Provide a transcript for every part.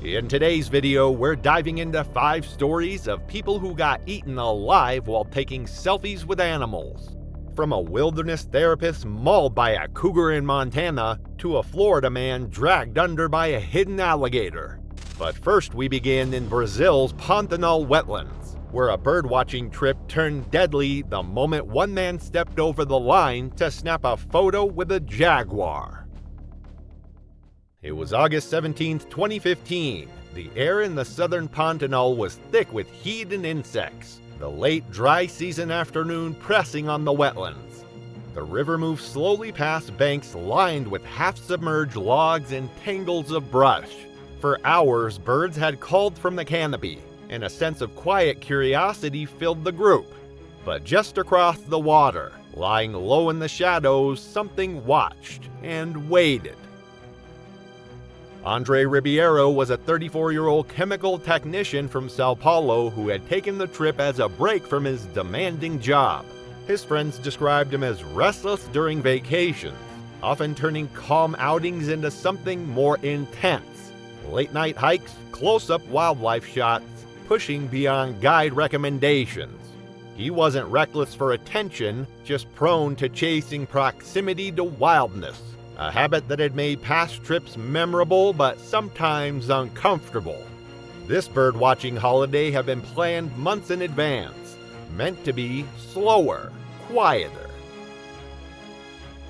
In today's video, we're diving into 5 stories of people who got eaten alive while taking selfies with animals. From a wilderness therapist mauled by a cougar in Montana to a Florida man dragged under by a hidden alligator. But first we begin in Brazil's Pantanal wetlands, where a birdwatching trip turned deadly the moment one man stepped over the line to snap a photo with a jaguar. It was August 17, 2015. The air in the southern Pantanal was thick with heat and insects, the late dry season afternoon pressing on the wetlands. The river moved slowly past banks lined with half-submerged logs and tangles of brush. For hours, birds had called from the canopy, and a sense of quiet curiosity filled the group. But just across the water, lying low in the shadows, something watched and waited. Andre Ribeiro was a 34-year-old chemical technician from Sao Paulo who had taken the trip as a break from his demanding job. His friends described him as restless during vacations, often turning calm outings into something more intense. Late-night hikes, close-up wildlife shots, pushing beyond guide recommendations. He wasn't reckless for attention, just prone to chasing proximity to wildness. A habit that had made past trips memorable but sometimes uncomfortable. This birdwatching holiday had been planned months in advance, meant to be slower, quieter.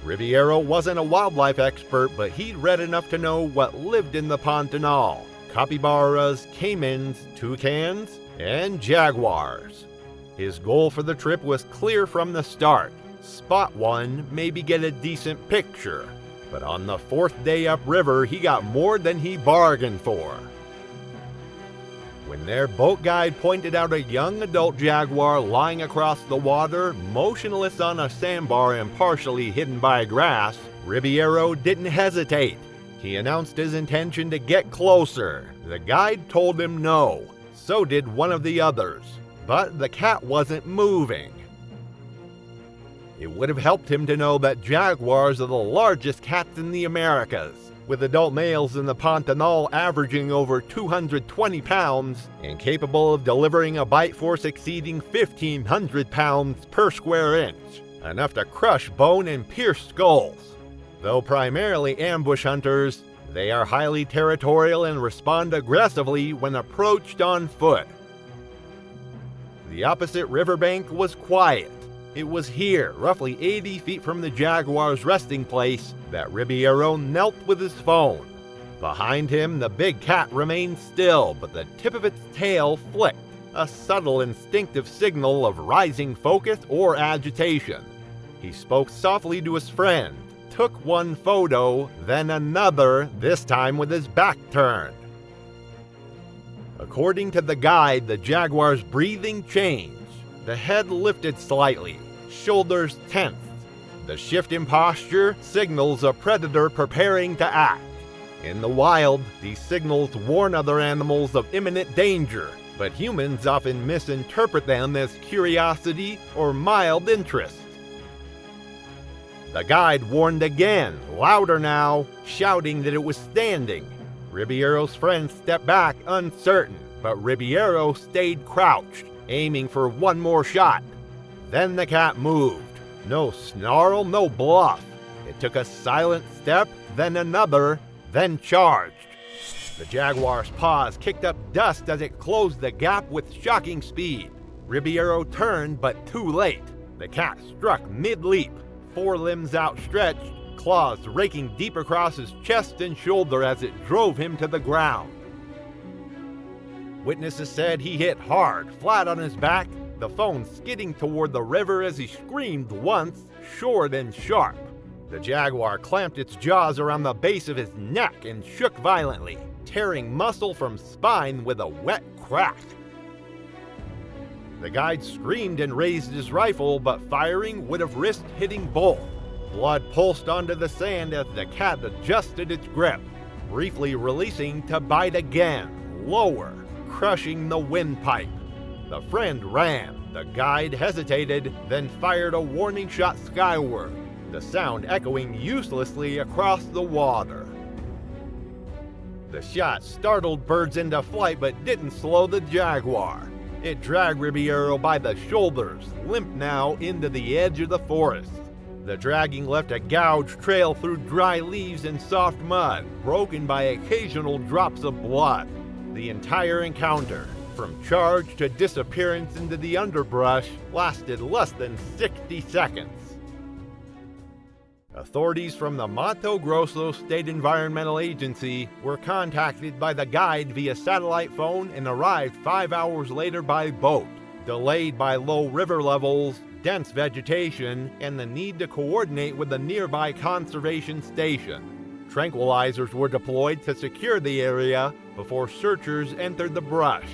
Ribeiro wasn't a wildlife expert, but he'd read enough to know what lived in the Pantanal: capybaras, caimans, toucans, and jaguars. His goal for the trip was clear from the start: spot one, maybe get a decent picture. But on the 4th day upriver, he got more than he bargained for. When their boat guide pointed out a young adult jaguar lying across the water, motionless on a sandbar and partially hidden by grass, Ribeiro didn't hesitate. He announced his intention to get closer. The guide told him no. So did one of the others. But the cat wasn't moving. It would have helped him to know that jaguars are the largest cats in the Americas, with adult males in the Pantanal averaging over 220 pounds and capable of delivering a bite force exceeding 1,500 pounds per square inch, enough to crush bone and pierce skulls. Though primarily ambush hunters, they are highly territorial and respond aggressively when approached on foot. The opposite riverbank was quiet. It was here, roughly 80 feet from the jaguar's resting place, that Ribeiro knelt with his phone. Behind him, the big cat remained still, but the tip of its tail flicked, a subtle instinctive signal of rising focus or agitation. He spoke softly to his friend, took one photo, then another, this time with his back turned. According to the guide, the jaguar's breathing changed. The head lifted slightly, shoulders tensed. The shift in posture signals a predator preparing to act. In the wild, these signals warn other animals of imminent danger, but humans often misinterpret them as curiosity or mild interest. The guide warned again, louder now, shouting that it was standing. Ribeiro's friend stepped back, uncertain, but Ribeiro stayed crouched, aiming for one more shot. Then the cat moved. No snarl, no bluff. It took a silent step, then another, then charged. The jaguar's paws kicked up dust as it closed the gap with shocking speed. Ribeiro turned, but too late. The cat struck mid-leap, forelimbs outstretched, claws raking deep across his chest and shoulder as it drove him to the ground. Witnesses said he hit hard, flat on his back, the phone skidding toward the river as he screamed once, short and sharp. The jaguar clamped its jaws around the base of his neck and shook violently, tearing muscle from spine with a wet crack. The guide screamed and raised his rifle, but firing would have risked hitting both. Blood pulsed onto the sand as the cat adjusted its grip, briefly releasing to bite again, lower, crushing the windpipe. The friend ran. The guide hesitated, then fired a warning shot skyward, the sound echoing uselessly across the water. The shot startled birds into flight but didn't slow the jaguar. It dragged Ribeiro by the shoulders, limp now into the edge of the forest. The dragging left a gouged trail through dry leaves and soft mud, broken by occasional drops of blood. The entire encounter, from charge to disappearance into the underbrush, lasted less than 60 seconds. Authorities from the Mato Grosso State Environmental Agency were contacted by the guide via satellite phone and arrived 5 hours later by boat, delayed by low river levels, dense vegetation, and the need to coordinate with a nearby conservation station. Tranquilizers were deployed to secure the area before searchers entered the brush.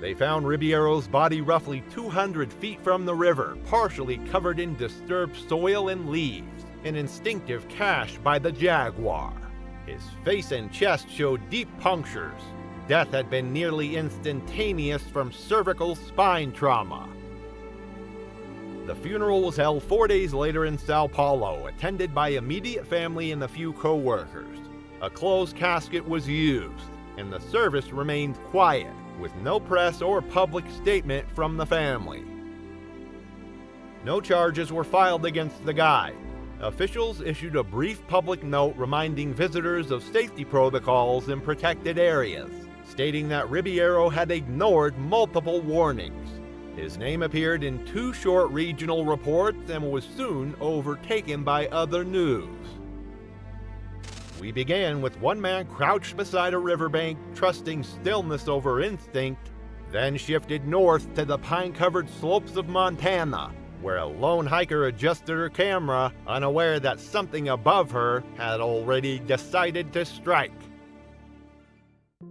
They found Ribeiro's body roughly 200 feet from the river, partially covered in disturbed soil and leaves, an instinctive cache by the jaguar. His face and chest showed deep punctures. Death had been nearly instantaneous from cervical spine trauma. The funeral was held 4 days later in Sao Paulo, attended by immediate family and a few co-workers. A closed casket was used, and the service remained quiet, with no press or public statement from the family. No charges were filed against the guide. Officials issued a brief public note reminding visitors of safety protocols in protected areas, stating that Ribeiro had ignored multiple warnings. His name appeared in 2 short regional reports and was soon overtaken by other news. We began with one man crouched beside a riverbank, trusting stillness over instinct, then shifted north to the pine-covered slopes of Montana, where a lone hiker adjusted her camera, unaware that something above her had already decided to strike.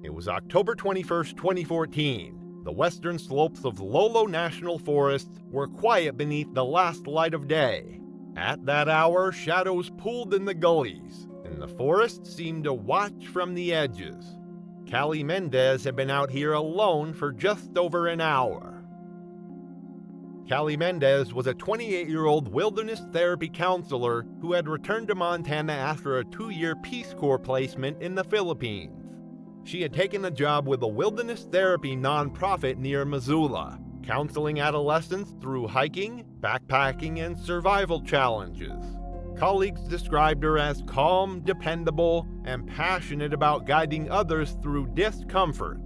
It was October 21st, 2014. The western slopes of Lolo National Forest were quiet beneath the last light of day. At that hour, shadows pooled in the gullies, and the forest seemed to watch from the edges. Callie Mendez had been out here alone for just over an hour. Callie Mendez was a 28-year-old wilderness therapy counselor who had returned to Montana after a 2-year Peace Corps placement in the Philippines. She had taken a job with a wilderness therapy nonprofit near Missoula, counseling adolescents through hiking, backpacking, and survival challenges. Colleagues described her as calm, dependable, and passionate about guiding others through discomfort.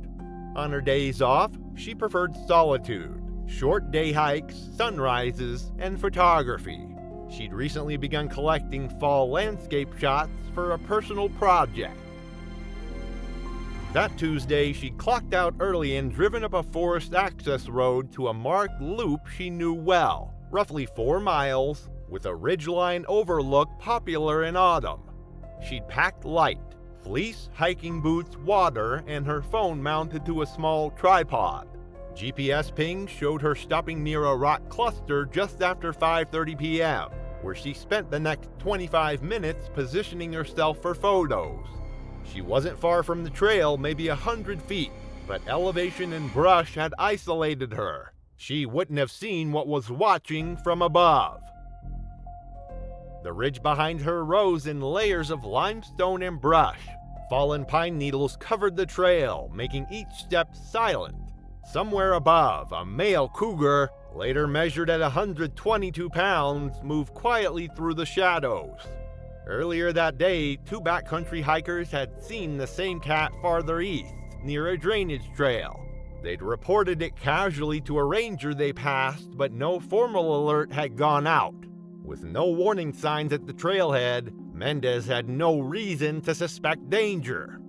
On her days off, she preferred solitude, short day hikes, sunrises, and photography. She'd recently begun collecting fall landscape shots for a personal project. That Tuesday, she clocked out early and driven up a forest access road to a marked loop she knew well, roughly 4 miles, with a ridgeline overlook popular in autumn. She'd packed light, fleece, hiking boots, water, and her phone mounted to a small tripod. GPS ping showed her stopping near a rock cluster just after 5:30 p.m., where she spent the next 25 minutes positioning herself for photos. She wasn't far from the trail, maybe 100 feet, but elevation and brush had isolated her. She wouldn't have seen what was watching from above. The ridge behind her rose in layers of limestone and brush. Fallen pine needles covered the trail, making each step silent. Somewhere above, a male cougar, later measured at 122 pounds, moved quietly through the shadows. Earlier that day, 2 backcountry hikers had seen the same cat farther east, near a drainage trail. They'd reported it casually to a ranger they passed, but no formal alert had gone out. With no warning signs at the trailhead, Mendez had no reason to suspect danger.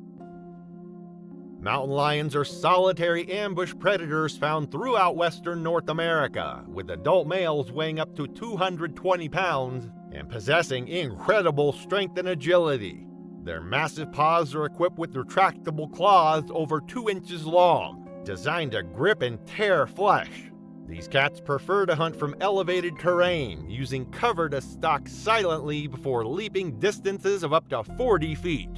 Mountain lions are solitary ambush predators found throughout western North America, with adult males weighing up to 220 pounds and possessing incredible strength and agility. Their massive paws are equipped with retractable claws over 2 inches long, designed to grip and tear flesh. These cats prefer to hunt from elevated terrain, using cover to stalk silently before leaping distances of up to 40 feet.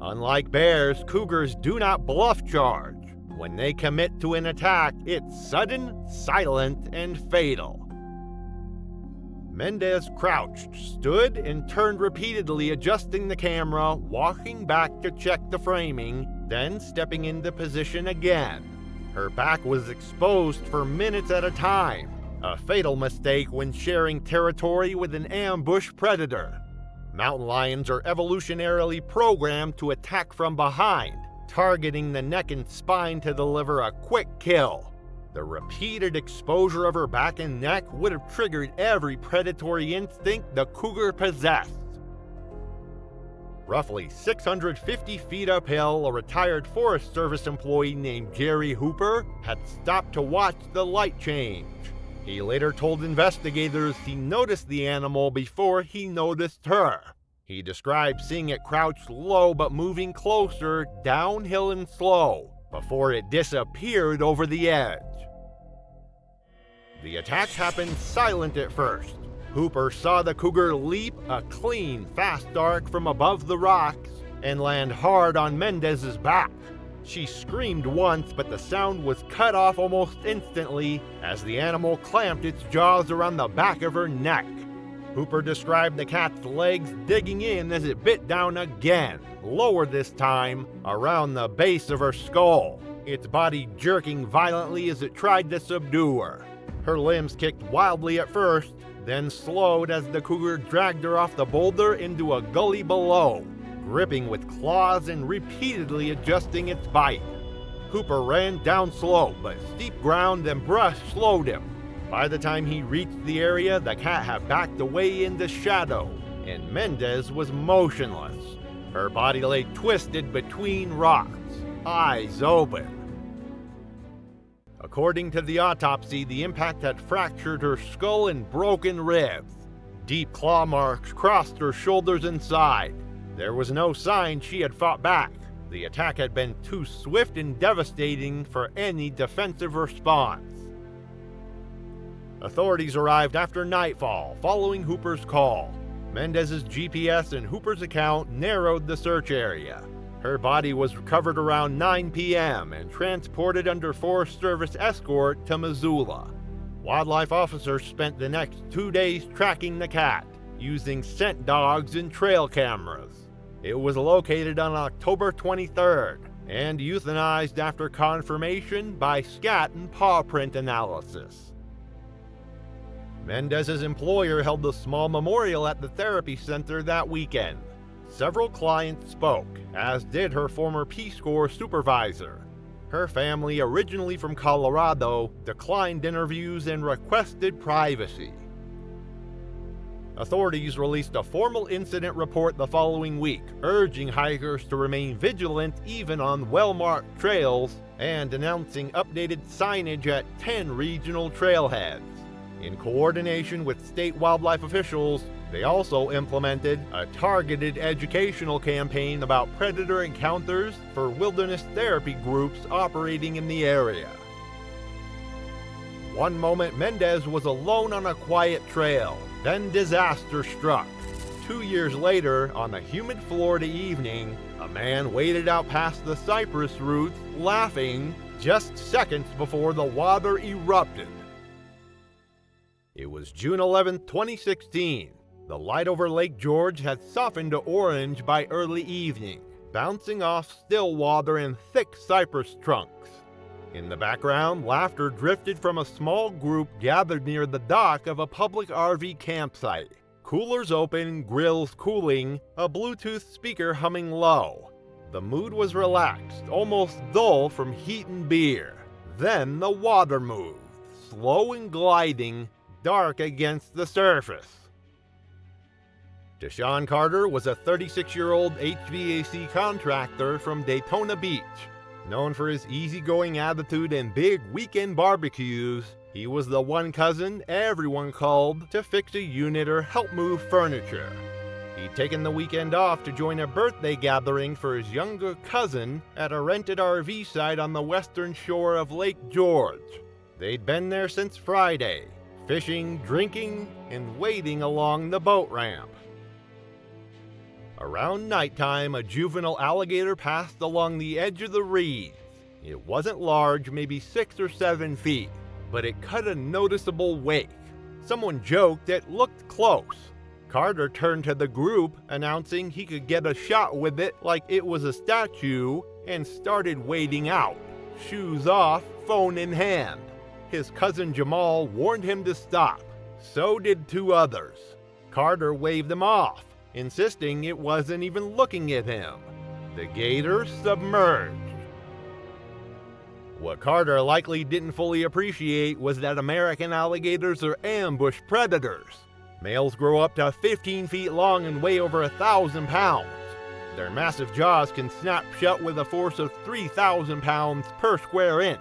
Unlike bears, cougars do not bluff charge. When they commit to an attack, it's sudden, silent, and fatal. Mendez crouched, stood, and turned repeatedly, adjusting the camera, walking back to check the framing, then stepping into position again. Her back was exposed for minutes at a time, a fatal mistake when sharing territory with an ambush predator. Mountain lions are evolutionarily programmed to attack from behind, targeting the neck and spine to deliver a quick kill. The repeated exposure of her back and neck would have triggered every predatory instinct the cougar possessed. Roughly 650 feet uphill, a retired Forest Service employee named Jerry Hooper had stopped to watch the light change. He later told investigators he noticed the animal before he noticed her. He described seeing it crouched low but moving closer, downhill and slow, before it disappeared over the edge. The attack happened silent at first. Hooper saw the cougar leap a clean, fast arc from above the rocks and land hard on Mendez's back. She screamed once, but the sound was cut off almost instantly as the animal clamped its jaws around the back of her neck. Hooper described the cat's legs digging in as it bit down again, lower this time, around the base of her skull, its body jerking violently as it tried to subdue her. Her limbs kicked wildly at first, then slowed as the cougar dragged her off the boulder into a gully below, gripping with claws and repeatedly adjusting its bite. Hooper ran down slow, but steep ground and brush slowed him. By the time he reached the area, the cat had backed away into shadow, and Mendez was motionless. Her body lay twisted between rocks, eyes open. According to the autopsy, the impact had fractured her skull and broken ribs. Deep claw marks crossed her shoulders and side. There was no sign she had fought back. The attack had been too swift and devastating for any defensive response. Authorities arrived after nightfall, following Hooper's call. Mendez's GPS and Hooper's account narrowed the search area. Her body was recovered around 9 p.m. and transported under Forest Service escort to Missoula. Wildlife officers spent the next 2 days tracking the cat, using scent dogs and trail cameras. It was located on October 23rd and euthanized after confirmation by scat and paw print analysis. Mendez's employer held a small memorial at the therapy center that weekend. Several clients spoke, as did her former Peace Corps supervisor. Her family, originally from Colorado, declined interviews and requested privacy. Authorities released a formal incident report the following week, urging hikers to remain vigilant even on well-marked trails and announcing updated signage at 10 regional trailheads. In coordination with state wildlife officials, they also implemented a targeted educational campaign about predator encounters for wilderness therapy groups operating in the area. One moment Mendez was alone on a quiet trail, then disaster struck. 2 years later, on a humid Florida evening, a man waded out past the cypress roots, laughing, just seconds before the water erupted. It was June 11, 2016. The light over Lake George had softened to orange by early evening, bouncing off still water and thick cypress trunks. In the background, laughter drifted from a small group gathered near the dock of a public RV campsite. Coolers open, grills cooling, a Bluetooth speaker humming low. The mood was relaxed, almost dull from heat and beer. Then the water moved, slow and gliding, dark against the surface. Deshaun Carter was a 36-year-old HVAC contractor from Daytona Beach. Known for his easygoing attitude and big weekend barbecues, he was the one cousin everyone called to fix a unit or help move furniture. He'd taken the weekend off to join a birthday gathering for his younger cousin at a rented RV site on the western shore of Lake George. They'd been there since Friday, fishing, drinking, and waiting along the boat ramp. Around nighttime, a juvenile alligator passed along the edge of the reeds. It wasn't large, maybe 6 or 7 feet, but it cut a noticeable wake. Someone joked it looked close. Carter turned to the group, announcing he could get a shot with it like it was a statue, and started wading out, shoes off, phone in hand. His cousin Jamal warned him to stop. So did two others. Carter waved them off, insisting it wasn't even looking at him. The gator submerged. What Carter likely didn't fully appreciate was that American alligators are ambush predators. Males grow up to 15 feet long and weigh over 1,000 pounds. Their massive jaws can snap shut with a force of 3,000 pounds per square inch,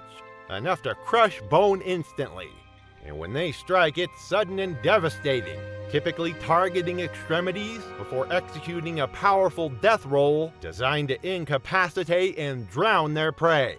enough to crush bone instantly. And when they strike, it's sudden and devastating, typically targeting extremities before executing a powerful death roll designed to incapacitate and drown their prey.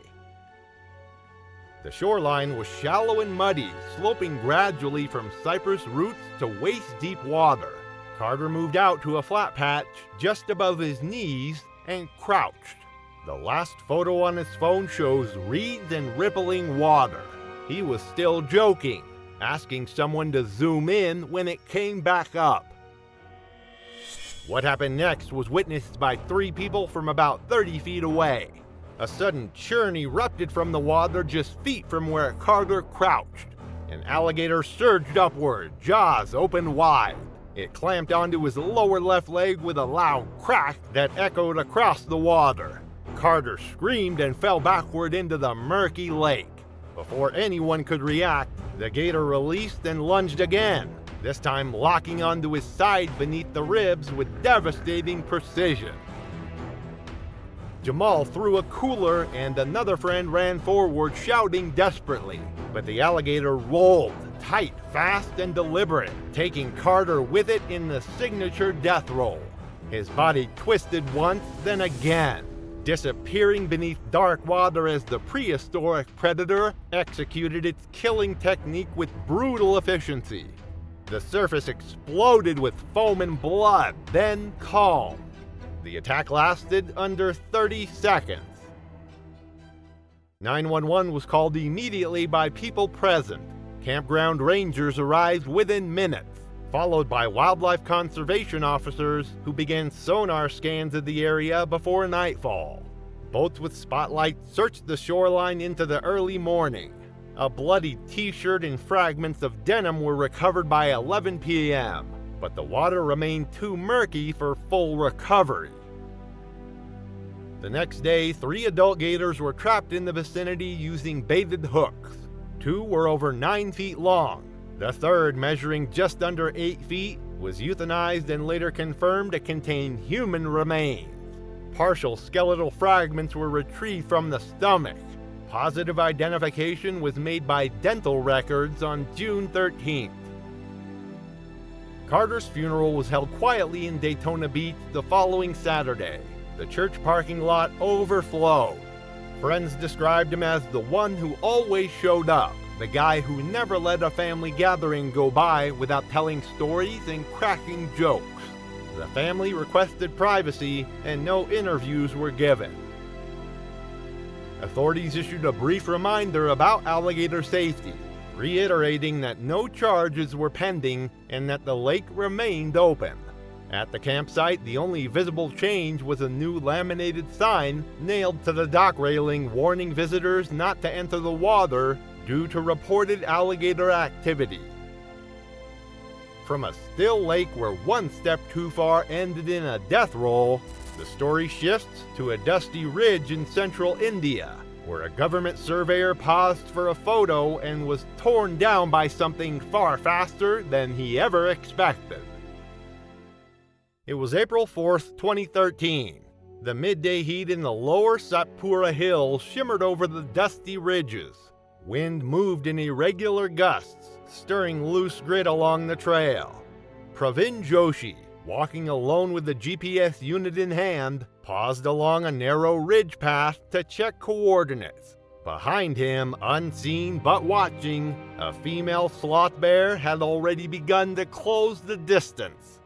The shoreline was shallow and muddy, sloping gradually from cypress roots to waist-deep water. Carter moved out to a flat patch just above his knees and crouched. The last photo on his phone shows reeds and rippling water. He was still joking, asking someone to zoom in when it came back up. What happened next was witnessed by 3 people from about 30 feet away. A sudden churn erupted from the water just feet from where Carter crouched. An alligator surged upward, jaws open wide. It clamped onto his lower left leg with a loud crack that echoed across the water. Carter screamed and fell backward into the murky lake. Before anyone could react, the gator released and lunged again, this time locking onto his side beneath the ribs with devastating precision. Jamal threw a cooler and another friend ran forward shouting desperately, but the alligator rolled, tight, fast, and deliberate, taking Carter with it in the signature death roll. His body twisted once, then again, disappearing beneath dark water as the prehistoric predator executed its killing technique with brutal efficiency. The surface exploded with foam and blood, then calmed. The attack lasted under 30 seconds. 911 was called immediately by people present. Campground rangers arrived within minutes, followed by wildlife conservation officers who began sonar scans of the area before nightfall. Boats with spotlights searched the shoreline into the early morning. A bloody t-shirt and fragments of denim were recovered by 11 p.m., but the water remained too murky for full recovery. The next day, 3 adult gators were trapped in the vicinity using baited hooks. 2 were over 9 feet long. The third, measuring just under 8 feet, was euthanized and later confirmed to contain human remains. Partial skeletal fragments were retrieved from the stomach. Positive identification was made by dental records on June 13th. Carter's funeral was held quietly in Daytona Beach the following Saturday. The church parking lot overflowed. Friends described him as the one who always showed up, the guy who never let a family gathering go by without telling stories and cracking jokes. The family requested privacy and no interviews were given. Authorities issued a brief reminder about alligator safety, reiterating that no charges were pending and that the lake remained open. At the campsite, the only visible change was a new laminated sign nailed to the dock railing warning visitors not to enter the water due to reported alligator activity. From a still lake where one step too far ended in a death roll, the story shifts to a dusty ridge in central India, where a government surveyor paused for a photo and was torn down by something far faster than he ever expected. It was April 4th, 2013. The midday heat in the lower Satpura Hills shimmered over the dusty ridges. Wind moved in irregular gusts, stirring loose grit along the trail. Pravin Joshi, walking alone with the GPS unit in hand, paused along a narrow ridge path to check coordinates. Behind him, unseen but watching, a female sloth bear had already begun to close the distance.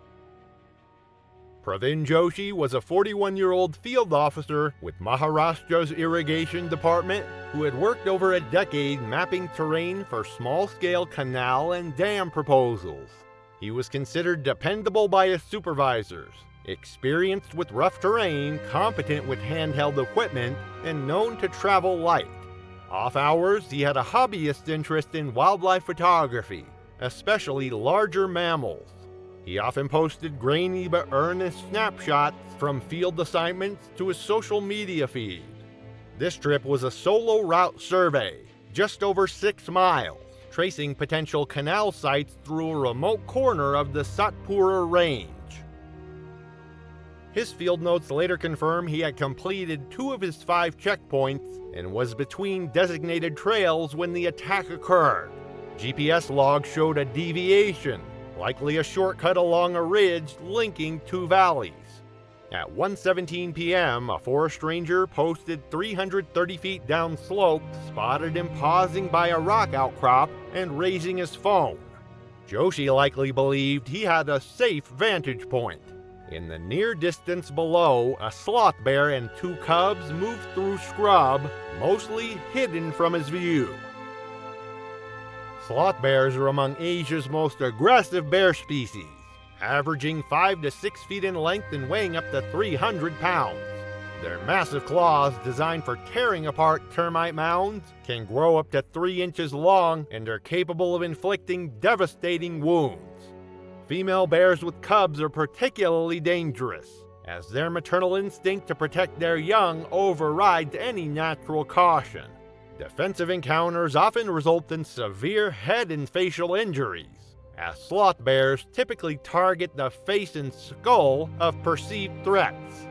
Pravin Joshi was a 41-year-old field officer with Maharashtra's irrigation department who had worked over a decade mapping terrain for small-scale canal and dam proposals. He was considered dependable by his supervisors, experienced with rough terrain, competent with handheld equipment, and known to travel light. Off hours, he had a hobbyist interest in wildlife photography, especially larger mammals. He often posted grainy but earnest snapshots from field assignments to his social media feed. This trip was a solo route survey, just over 6 miles, tracing potential canal sites through a remote corner of the Satpura Range. His field notes later confirm he had completed 2 of his 5 checkpoints and was between designated trails when the attack occurred. GPS logs showed a deviation, likely a shortcut along a ridge linking 2 valleys. At 1:17 p.m., a forest ranger posted 330 feet down slope spotted him pausing by a rock outcrop and raising his phone. Joshi likely believed he had a safe vantage point. In the near distance below, a sloth bear and 2 cubs moved through scrub, mostly hidden from his view. Sloth bears are among Asia's most aggressive bear species, averaging 5 to 6 feet in length and weighing up to 300 pounds. Their massive claws, designed for tearing apart termite mounds, can grow up to 3 inches long and are capable of inflicting devastating wounds. Female bears with cubs are particularly dangerous, as their maternal instinct to protect their young overrides any natural caution. Defensive encounters often result in severe head and facial injuries, as sloth bears typically target the face and skull of perceived threats.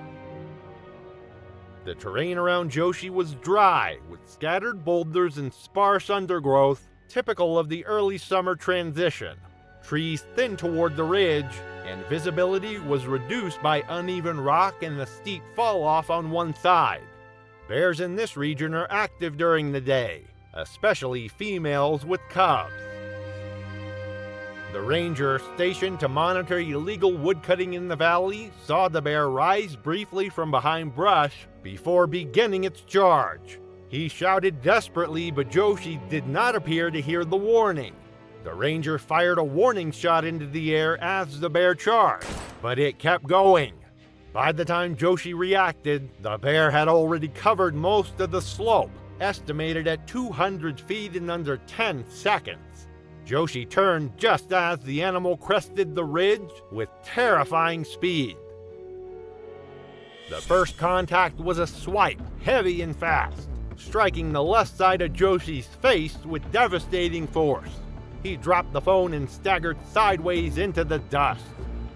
The terrain around Joshi was dry, with scattered boulders and sparse undergrowth, typical of the early summer transition. Trees thinned toward the ridge, and visibility was reduced by uneven rock and the steep fall-off on one side. Bears in this region are active during the day, especially females with cubs. The ranger stationed to monitor illegal woodcutting in the valley saw the bear rise briefly from behind brush before beginning its charge. He shouted desperately, but Joshi did not appear to hear the warning. The ranger fired a warning shot into the air as the bear charged, but it kept going. By the time Joshi reacted, the bear had already covered most of the slope, estimated at 200 feet in under 10 seconds. Joshi turned just as the animal crested the ridge with terrifying speed. The first contact was a swipe, heavy and fast, striking the left side of Joshi's face with devastating force. He dropped the phone and staggered sideways into the dust.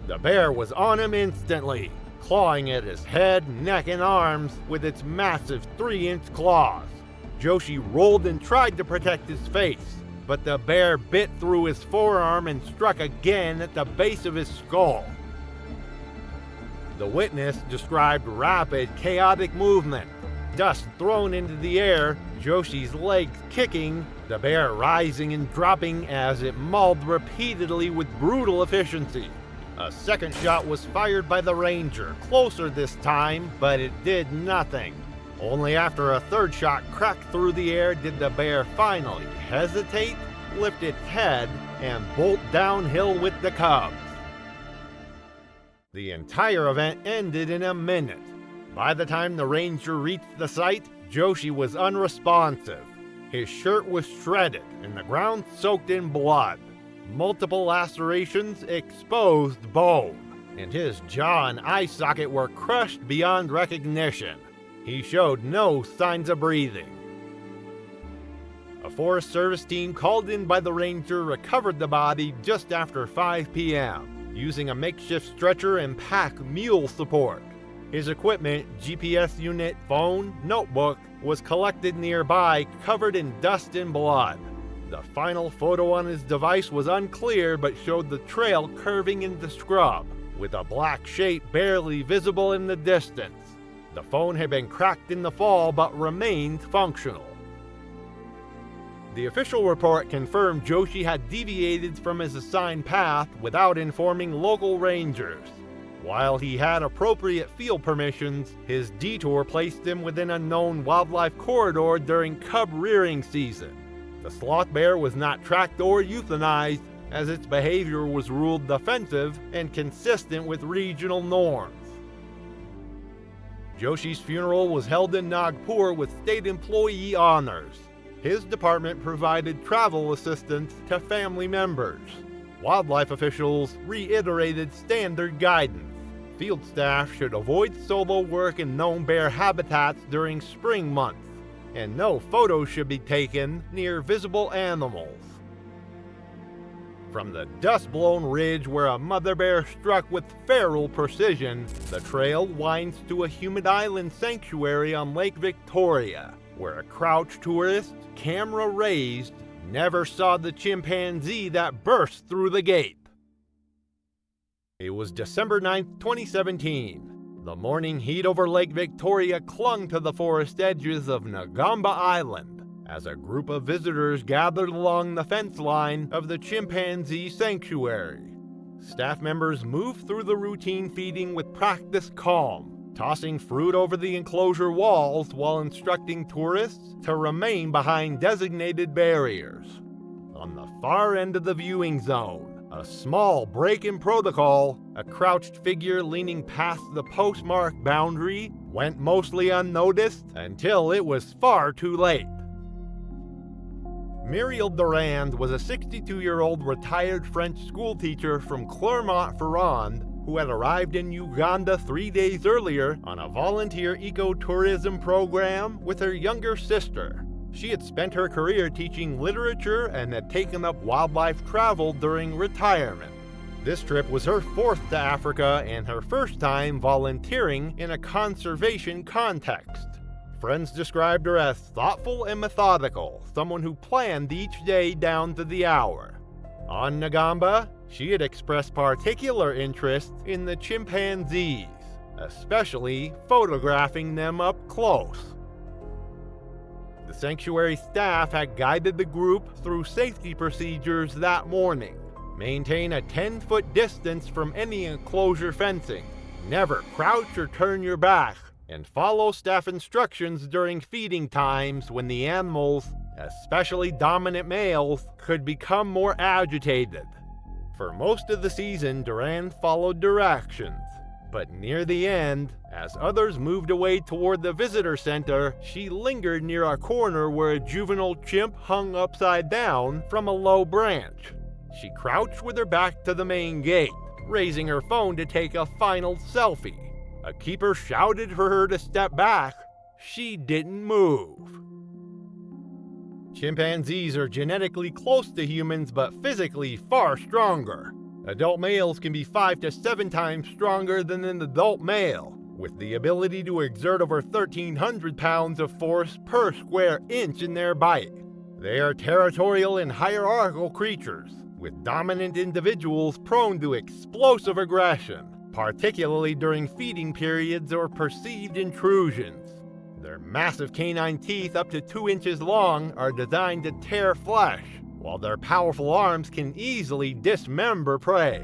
The bear was on him instantly, clawing at his head, neck, and arms with its massive 3-inch claws. Joshi rolled and tried to protect his face, but the bear bit through his forearm and struck again at the base of his skull. The witness described rapid, chaotic movement, dust thrown into the air, Joshi's legs kicking, the bear rising and dropping as it mauled repeatedly with brutal efficiency. A second shot was fired by the ranger, closer this time, but it did nothing. Only after a third shot cracked through the air did the bear finally hesitate, lift its head, and bolt downhill with the cubs. The entire event ended in a minute. By the time the ranger reached the site, Joshi was unresponsive. His shirt was shredded and the ground soaked in blood. Multiple lacerations exposed bone, and his jaw and eye socket were crushed beyond recognition. He showed no signs of breathing. A Forest Service team called in by the ranger recovered the body just after 5 p.m., using a makeshift stretcher and pack mule support. His equipment, GPS unit, phone, notebook, was collected nearby, covered in dust and blood. The final photo on his device was unclear but showed the trail curving into scrub, with a black shape barely visible in the distance. The phone had been cracked in the fall but remained functional. The official report confirmed Joshi had deviated from his assigned path without informing local rangers. While he had appropriate field permissions, his detour placed him within a known wildlife corridor during cub rearing season. The sloth bear was not tracked or euthanized, as its behavior was ruled defensive and consistent with regional norms. Joshi's funeral was held in Nagpur with state employee honors. His department provided travel assistance to family members. Wildlife officials reiterated standard guidance. Field staff should avoid solo work in known bear habitats during spring months, and no photos should be taken near visible animals. From the dust-blown ridge where a mother bear struck with feral precision, the trail winds to a humid island sanctuary on Lake Victoria, where a crouch tourist, camera raised, never saw the chimpanzee that burst through the gate. It was December 9, 2017. The morning heat over Lake Victoria clung to the forest edges of Ngamba Island as a group of visitors gathered along the fence line of the chimpanzee sanctuary. Staff members moved through the routine feeding with practiced calm, tossing fruit over the enclosure walls while instructing tourists to remain behind designated barriers. On the far end of the viewing zone, a small break in protocol, a crouched figure leaning past the postmark boundary, went mostly unnoticed until it was far too late. Muriel Durand was a 62-year-old retired French schoolteacher from Clermont-Ferrand who had arrived in Uganda 3 days earlier on a volunteer ecotourism program with her younger sister. She had spent her career teaching literature and had taken up wildlife travel during retirement. This trip was her fourth to Africa and her first time volunteering in a conservation context. Friends described her as thoughtful and methodical, someone who planned each day down to the hour. On Ngamba, she had expressed particular interest in the chimpanzees, especially photographing them up close. The sanctuary staff had guided the group through safety procedures that morning. Maintain a 10-foot distance from any enclosure fencing. Never crouch or turn your back. And follow staff instructions during feeding times when the animals, especially dominant males, could become more agitated. For most of the season, Durand followed directions. But near the end, as others moved away toward the visitor center, she lingered near a corner where a juvenile chimp hung upside down from a low branch. She crouched with her back to the main gate, raising her phone to take a final selfie. A keeper shouted for her to step back. She didn't move. Chimpanzees are genetically close to humans but physically far stronger. Adult males can be 5 to 7 times stronger than an adult male, with the ability to exert over 1,300 pounds of force per square inch in their bite. They are territorial and hierarchical creatures, with dominant individuals prone to explosive aggression, particularly during feeding periods or perceived intrusions. Their massive canine teeth, up to 2 inches long, are designed to tear flesh, while their powerful arms can easily dismember prey.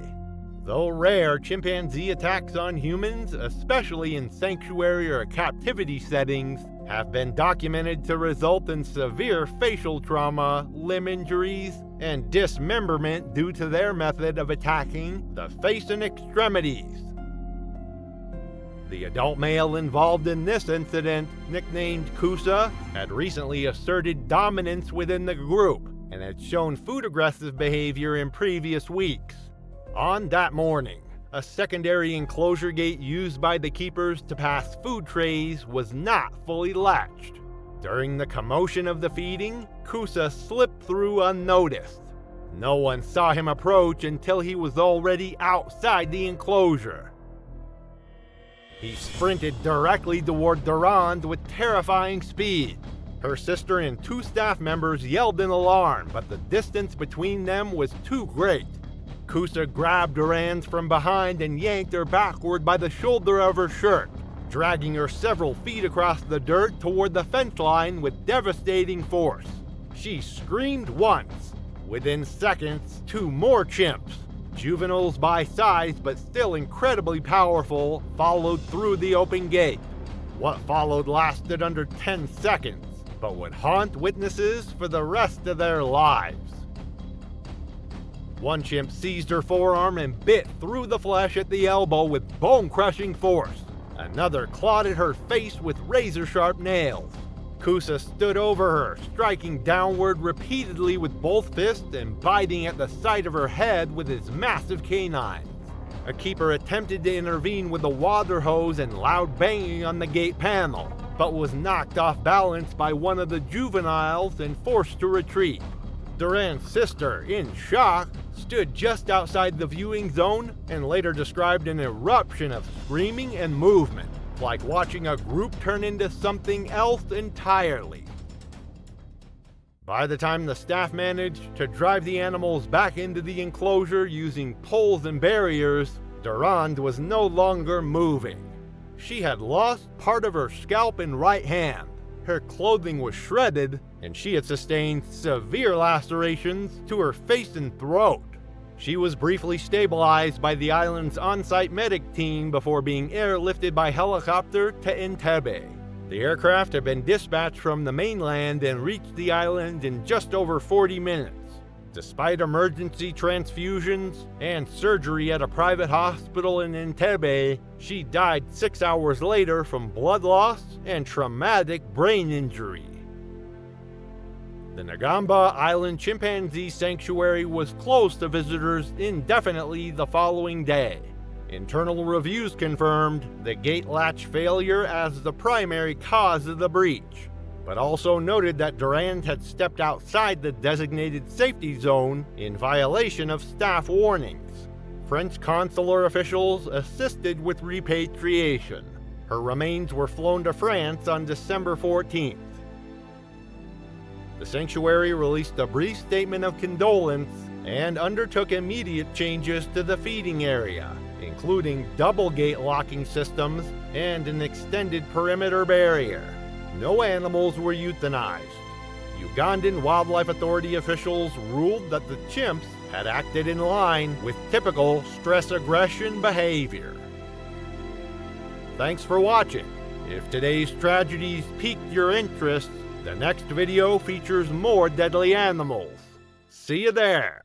Though rare, chimpanzee attacks on humans, especially in sanctuary or captivity settings, have been documented to result in severe facial trauma, limb injuries, and dismemberment due to their method of attacking the face and extremities. The adult male involved in this incident, nicknamed Kusa, had recently asserted dominance within the group and had shown food-aggressive behavior in previous weeks. On that morning, a secondary enclosure gate used by the keepers to pass food trays was not fully latched. During the commotion of the feeding, Kusa slipped through unnoticed. No one saw him approach until he was already outside the enclosure. He sprinted directly toward Durand with terrifying speed. Her sister and 2 staff members yelled in alarm, but the distance between them was too great. Kusa grabbed Durand from behind and yanked her backward by the shoulder of her shirt, dragging her several feet across the dirt toward the fence line with devastating force. She screamed once. Within seconds, 2 more chimps, Juveniles by size but still incredibly powerful followed through the open gate. What followed lasted under 10 seconds, but would haunt witnesses for the rest of their lives. One chimp seized her forearm and bit through the flesh at the elbow with bone-crushing force. Another clawed at her face with razor-sharp nails. Kusa stood over her, striking downward repeatedly with both fists and biting at the side of her head with his massive canines. A keeper attempted to intervene with a water hose and loud banging on the gate panel, but was knocked off balance by one of the juveniles and forced to retreat. Duran's sister, in shock, stood just outside the viewing zone and later described an eruption of screaming and movement, like watching a group turn into something else entirely. By the time the staff managed to drive the animals back into the enclosure using poles and barriers, Durand was no longer moving. She had lost part of her scalp and right hand. Her clothing was shredded, and she had sustained severe lacerations to her face and throat. She was briefly stabilized by the island's on-site medic team before being airlifted by helicopter to Entebbe. The aircraft had been dispatched from the mainland and reached the island in just over 40 minutes. Despite emergency transfusions and surgery at a private hospital in Entebbe, she died 6 hours later from blood loss and traumatic brain injury. The Ngamba Island Chimpanzee Sanctuary was closed to visitors indefinitely the following day. Internal reviews confirmed the gate latch failure as the primary cause of the breach, but also noted that Durand had stepped outside the designated safety zone in violation of staff warnings. French consular officials assisted with repatriation. Her remains were flown to France on December 14th. The sanctuary released a brief statement of condolence and undertook immediate changes to the feeding area, including double gate locking systems and an extended perimeter barrier. No animals were euthanized. Ugandan Wildlife Authority officials ruled that the chimps had acted in line with typical stress-aggression behavior. Thanks for watching. If today's tragedies piqued your interest, the next video features more deadly animals. See you there!